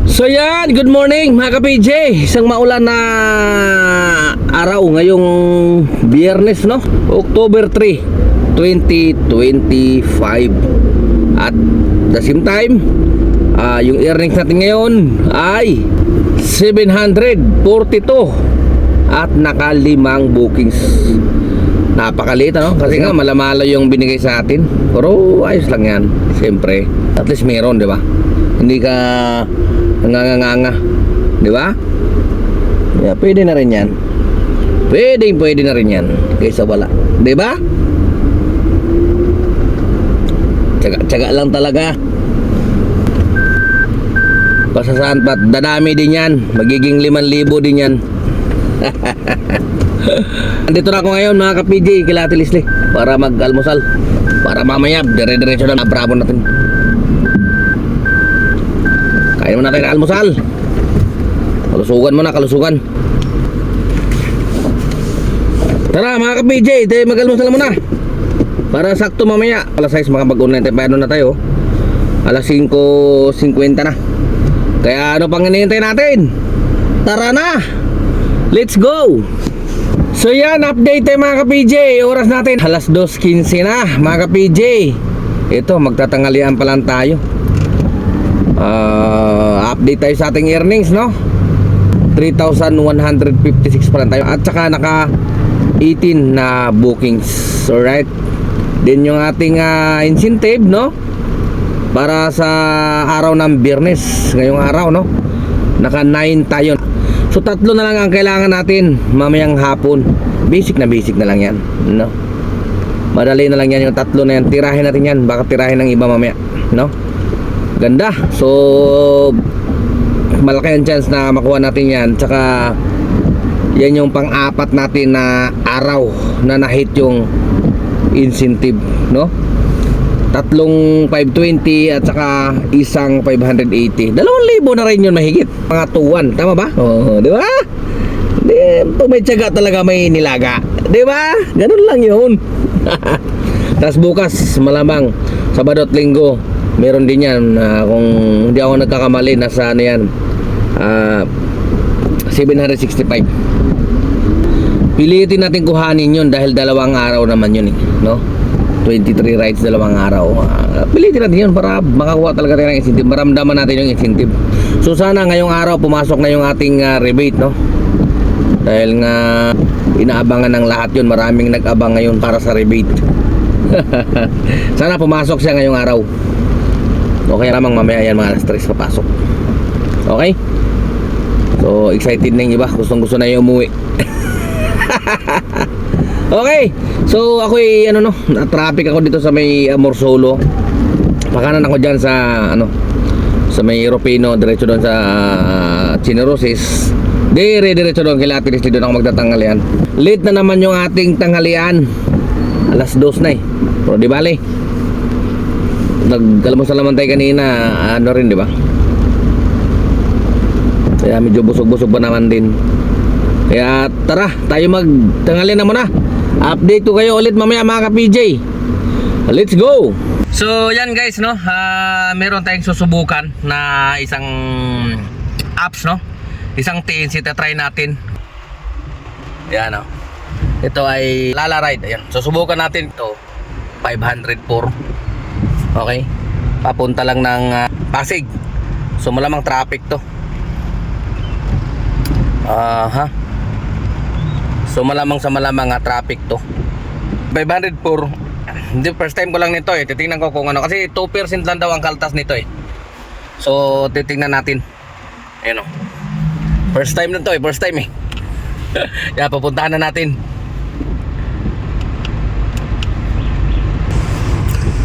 So yan, good morning mga ka-PJ. Isang maulan na araw ngayong Biyernes, no? October 3, 2025. At the same time, yung earnings natin ngayon ay 742 at nakalimang bookings. Napakaliit, ano? Kasi nga malamala yung binigay sa atin. Pero ayos lang yan. Siyempre, at least meron, di ba? Hindi ka nganga-nganga, di ba? Yeah, pwede na rin yan. Pwede na rin yan kaysa wala, di ba? Tsaga lang talaga. Basta saan pa, dadami din yan. Magiging 5,000 din yan. Andito na ako ngayon mga ka-PJ, kila Ate Leslie, para mag-almusal, para mamaya dire-diretso na bravo natin. Kain mo natin almusal. Kalusugan mo na, kalusugan. Tara mga ka-PJ, tayo mag-almusal muna para sakto mamaya alas 6 makapag-online tayo. Paano na tayo? Alas 5:50 na. Kaya ano pang hinihintay natin? Tara na! Let's go! So yan, update tayo mga ka-PJ. Oras natin alas 2:15 na mga ka-PJ. Ito, magtatanghalian pa lang tayo. Update tayo sa ating earnings, no? 3,156 pa lang tayo. At saka naka 18 na bookings. Alright. Then yung ating incentive, no? Para sa araw ng Biyernes, ngayong araw, no? Naka 9 tayo. So tatlo na lang ang kailangan natin mamayang hapon. Basic na lang yan, no? Madali na lang yan yung tatlo na yan. Tirahin natin yan. Baka tirahin ng iba mamaya, no? Ganda. So malaki ang chance na makuha natin yan. Tsaka yan yung pang-apat natin na araw na na-hit yung incentive, no? Tatlong 520 at saka isang 580. 2,000 na rin yun mahigit. Mga tuwan, tama ba? Oo, di ba? Pag may tiyaga talaga may nilaga, di ba? Ganun lang yun. Tapos bukas malamang Sabado at Linggo meron din yan, kung hindi ako nagkakamali, nasa ano yan, 765. Pilitin natin kuhanin yun dahil 2 araw naman yun, no? 23 rides, 2 araw. Pilitin natin yun para makakuha talaga tayo ng incentive, maramdaman natin yung incentive. So sana ngayong araw pumasok na yung ating rebate, no? Dahil nga inaabangan ng lahat yun, maraming nag-abang ngayon para sa rebate. Sana pumasok siya ngayong araw. Okay lamang mamaya yan mga alas 3 papasok. Okay? So excited na yung iba, gustong-gusto na yung umuwi. Okay. So ako'y ano, no, na-traffic ako dito sa may Morsolo. Pakanan ako dyan sa ano, sa may Europino, diretso doon sa Chinerosis. Diretso doon kay Ate Leslie, doon ako magtatanghalian. Late na naman yung ating tanghalian. Alas 2 na eh. Pero di bale, nagkalamusan naman tayo kanina, ano rin, di ba? Kaya medyo busog-busog pa naman din. Kaya tara, tayo magtanghalian na muna. Update ko kayo ulit mamaya mga ka-PJ. Let's go! So yan guys, no, meron tayong susubukan na isang apps, no? Isang TNC, try natin. Yan, no. Ito ay Lala Ride. Ayan, susubukan natin ito. 504. Okay, papunta lang ng Pasig. So malamang traffic to. So malamang sa malamang traffic to. 504. Hindi, first time ko lang nito eh. Titingnan ko kung ano, kasi 2% lang daw ang kaltas nito eh. So titingnan natin. Ayun oh. First time na to eh, first time eh. Kaya pupuntahan na natin.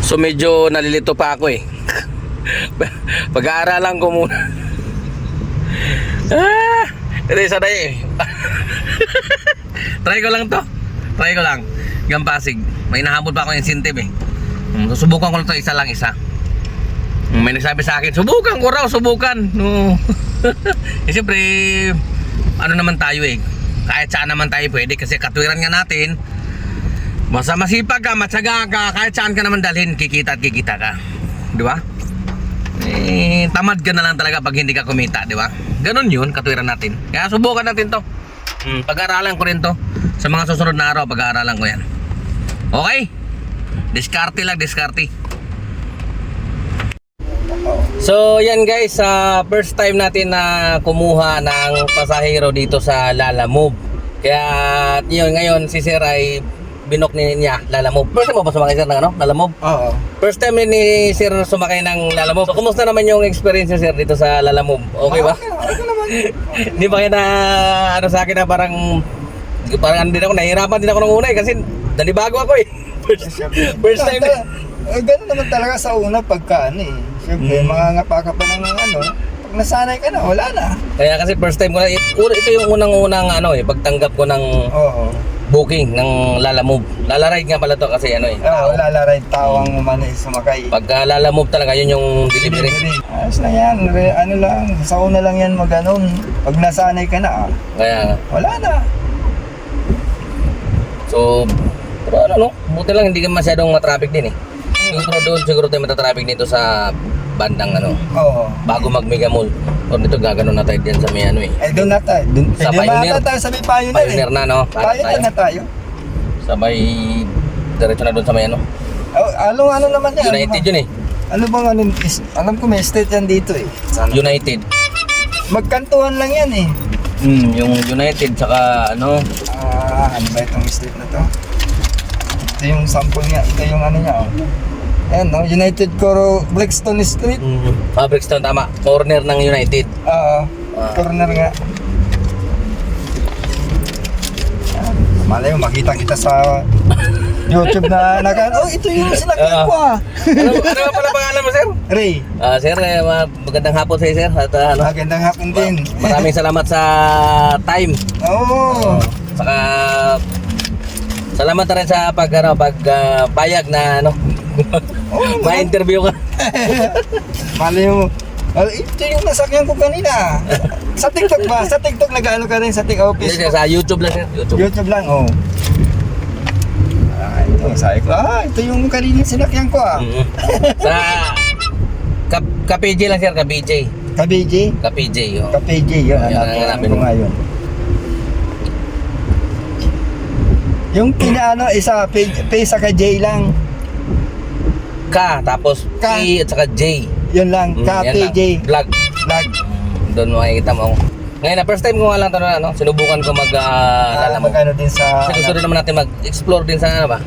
So medyo nalilito pa ako eh. Pag-aaralan ko muna. Hindi sanay eh. Try ko lang to. Try ko lang. Hanggang Pasig. May nahabol pa ako yung incentive eh. Susubukan ko lang to, isa lang isa. May nagsabi sa akin, subukan ko raw, subukan. No. Eh siyempre, ano naman tayo eh. Kahit saan naman tayo pwede kasi katwiran nga natin. Basta masipag ka, matyaga ka, kahit saan ka naman dalhin, kikita at kikita ka. Di ba? Tamad ka na lang talaga pag hindi ka kumita, di ba? Ganun yun, katwiran natin. Kaya subukan natin to. Pag-aaralan ko rin to. Sa mga susunod na araw, pag-aaralan ko yan. Okay? Diskarte lang, diskarte. So yan guys, first time natin na kumuha ng pasahero dito sa Lalamove. Kaya yun, ngayon si Sir ay binok niya Lalamove. First time mo ba sumakay Sir ng ano? Lalamove? Oo. First time ni Sir sumakay ng Lalamove. So kumusta naman yung experience niya Sir dito sa Lalamove? Okay ba? Okay naman. Hindi ba kaya na ano sa akin na parang din ako, nahihirapan din ako nung una kasi nanibago ako eh. First time na. Ganun naman talaga sa una pagka ano eh. Siyempre, mangangapa ka pa ng ano. Pag nasanay ka na, wala na. Kaya kasi first time ko na, ito yung unang-unang ano eh, pagtanggap ko ng Oo. booking ng Lalamove. Lalaride nga pala to kasi ano eh. Oo, lalaray tawang umano eh, sumakay. Pagka Lalamove talaga, yun yung delivery. Ayos na yan. Ano lang, sa una lang yan maganon. Pag nasanay ka na, Kaya, wala na. so, pero ano no, buti lang hindi ka masyadong matraffic din eh. Siguro tayo matatraffic dito sa bandang ano, Oo. bago mag-Mega Mall. O dito gaganon na tayo dyan sa may ano eh. Eh, doon na tayo. Sa Pwede Pioneer. tayo sa may Pioneer eh. Pioneer na no, Pioneer na tayo. sa may, diretso na doon sa may ano. Ano naman yan? United yun eh. Ano bang ano? Alam ko may estate yan dito eh. United. Magkantuhan lang yan eh. Yung United saka ano, Ano ba itong street na to? Ito yung sample niya. Ito yung ano niya. Oh. Ayan, no? United Coro Blackstone Street. Brixton tama, corner ng United. Corner nga. Malay mo, makita kita sa YouTube na ito yung sinakyan ko ah. Ano ba pala pangalan mo sir? Ray, Sir, magandang hapon sa sir at ano, magandang hapon din. maraming salamat sa time. Oo. Saka salamat na rin sa pagpayag na ano, ma-interview ka. Malay mo. Ito yung nasakyan ko kanina. Sa TikTok ba? Sa TikTok nag-ano ka rin sa TikTok office? Sa YouTube lang sir, YouTube. YouTube lang, oh. Ito, sabi ko, ito yung kanina sinakyan ko ah. Sa KPJ lang sir, KPJ. KBJ? KPJ, oh. KPJ, yun. Yan ang Hanapin hanapin ko mo. nga yun. Yung pinaano, isa, pay sa ka J lang. K, tapos K. P at saka J. Yun lang, Yan lang. KPJ. Vlog. Vlog. Doon makikita mo. Ngayon na first time ko nga lang ito na ano, sinubukan ko Lalamove. Mag-ano din sa... Kasi gusto rin naman natin mag-explore din sa ano ba?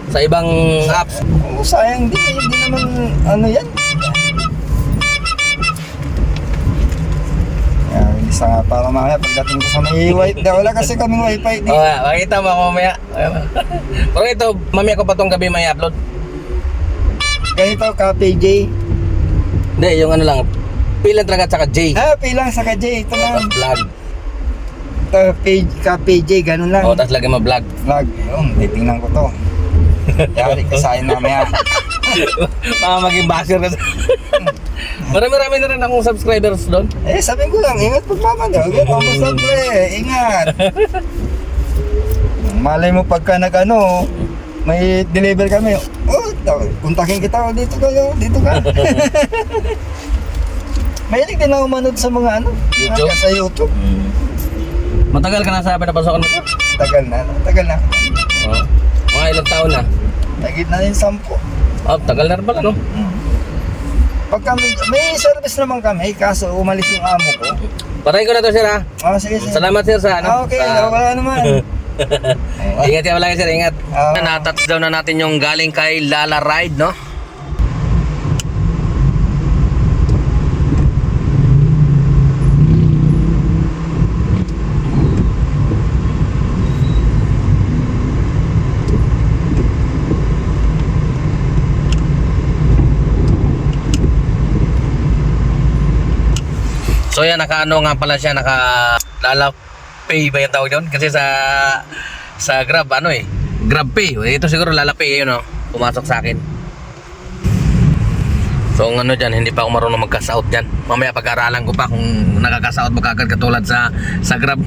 Sa ibang apps. Oh, sayang din, hindi naman, ano yan. Isa nga para mamaya pagdating ko sa may wifi. Wala kasi kaming wifi dito. Makita mo ako mamaya. Pero ito, mamaya ko pa tong gabi may upload. Ganito, KPJ. Hindi, yung ano lang, P lang talaga at saka J. Pay lang sa ka J. Ito lang. Tapos vlog. Ito, KPJ, ganun lang. Tapos lagyan mo vlog. Vlog. Yun, titingnan ko to. Yari ka sa akin mamaya. Baka maging basher na. Marami na rin akong subscribers doon. Sabi ko lang, ingat pagmamano. Kamusta pre? Ingat. Malay mo pagka nag-ano, may deliver kami. Kontakin kita. Dito ka. Mahilig din ako manood sa mga ano, YouTube? sa YouTube. Matagal ka na sa pinapasokan mo? Tagal na. Oo. Mga ilang taon na? Nagit na rin 10. Tagal na rin pala no? Pagka may service naman kami, kaso umalis yung amo ko. Patayin ko na to sir ha. Sige. Salamat sir sa ano. Okay, sa... wala naman. Ingat ka palagi sir, ingat. Oo. Na-touchdown na natin yung galing kay Lala Ride no? So yan, naka-ano nga pala siya, naka-Lala Pay ba yung tawag yun? Kasi sa Grab, ano eh, Grab Pay. Ito siguro Lala Pay, yun o, pumasok sa akin. So ang ano dyan, hindi pa ako marunong mag-cash out dyan. Mamaya pag-aralan ko pa kung nakaka-cash out ba kagad katulad sa Grab.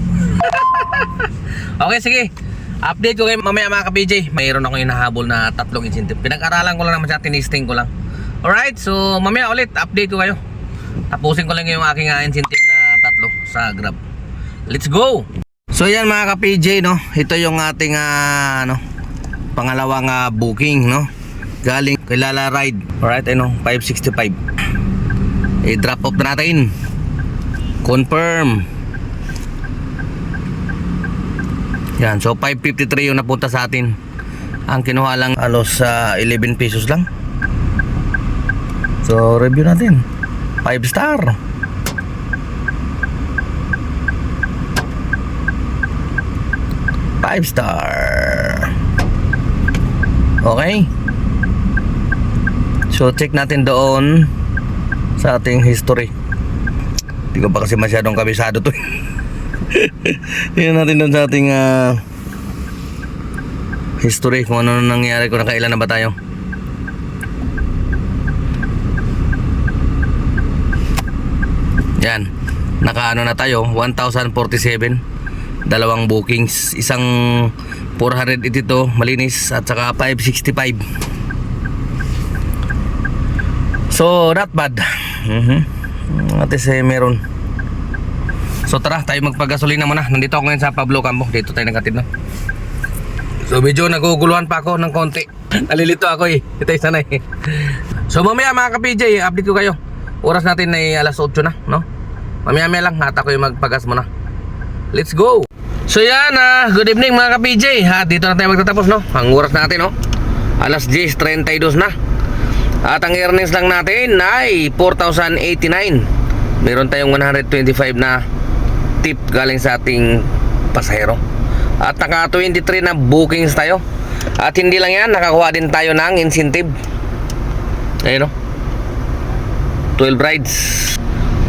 Okay, sige. Update ko kayo mamaya mga ka-BJ. Mayroon akong hinahabol na 3 incentive. Pinag-aralan ko lang naman siya, tinisting ko lang. Alright, so mamaya ulit update ko kayo. Tapusin ko lang yung aking incentive na 3 sa Grab. Let's go! So yan mga ka-PJ, no? Ito yung ating pangalawang booking, no? Galing kay Lala Ride. Alright, 565. I-drop off na natin. Confirm. Yan, so 553 yung napunta sa atin. Ang kinuha lang alos 11 pesos lang. So review natin. 5 star. Okay. So check natin doon sa ating history. Hindi ko pa kasi masyadong kabisado to. Tingnan natin doon sa ating history kung ano nangyari, kung nakailan na ba tayo. Yan, nakaano na tayo, 1,047. Dalawang bookings, isang 482 malinis at saka 565. So not bad. At least meron. So tara, tayo magpagasolina muna. Nandito ako ngayon sa Pablo Campo. Dito tayo nagkatid, no? So medyo naguguluhan pa ako ng konti. Nalilito ako eh. Ito isa na eh. So mamaya mga ka-PJ, update ko kayo. Oras natin ay alas 8 na, no? Mamaya lang, hata ko yung magpagas muna. Let's go! So yan, good evening mga ka-PJ. Dito na tayo magtatapos, no? Ang oras natin, no? Alas 10:32 na. At ang earnings lang natin ay 4,089. Meron tayong 125 na tip galing sa ating pasahero. At naka 23 na bookings tayo. At hindi lang yan, nakakuha din tayo ng incentive. Ayun, no? 12 rides,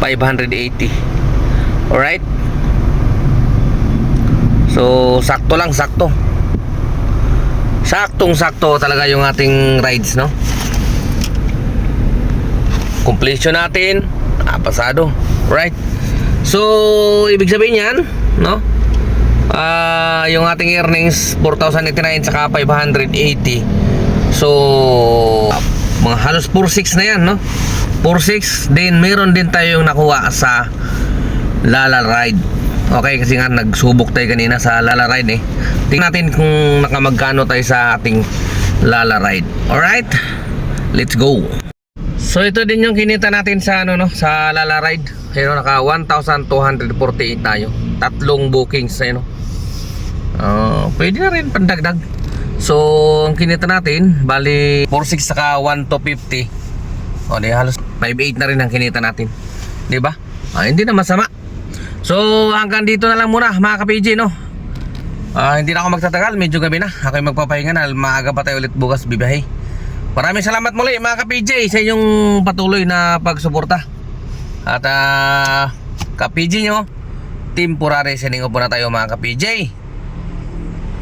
580. Alright. So sakto lang, sakto. Saktong-sakto talaga yung ating rides, no? Completion natin, pasado. Right. So ibig sabihin yan, no? Yung ating earnings 4,089 saka 580. So mga halos 4,600 na yan, no? 4,600. Then meron din tayong nakuha sa Lala Ride. Okay, kasi nga nagsubok tayo kanina sa Lala Ride eh. Tingnan natin kung nakamagkano tayo sa ating Lala Ride. Alright, let's go. So ito din yung kinita natin sa sa Lala Ride. Ayun, naka 1,248 tayo. 3 bookings, ayun. Pwede na rin pandagdag. So ang kinita natin bali 4,600 saka 1,250. Di halos 5,800 na rin ang kinita natin. Di ba? Hindi na masama. So hanggang dito na lang muna mga ka-PJ, no? Hindi na ako magtatagal, medyo gabi na. Ako'y magpapahinga na, maaga pa tayo ulit bukas bibiyahe. Maraming salamat muli mga ka-PJ sa inyong patuloy na pagsuporta. At ka-PJ nyo, Team Purare, siningo po na tayo mga ka-PJ.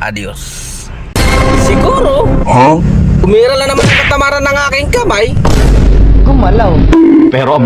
Adios. Siguro umira lang naman ang katamaran ng aking kamay. Gumalaw. Pero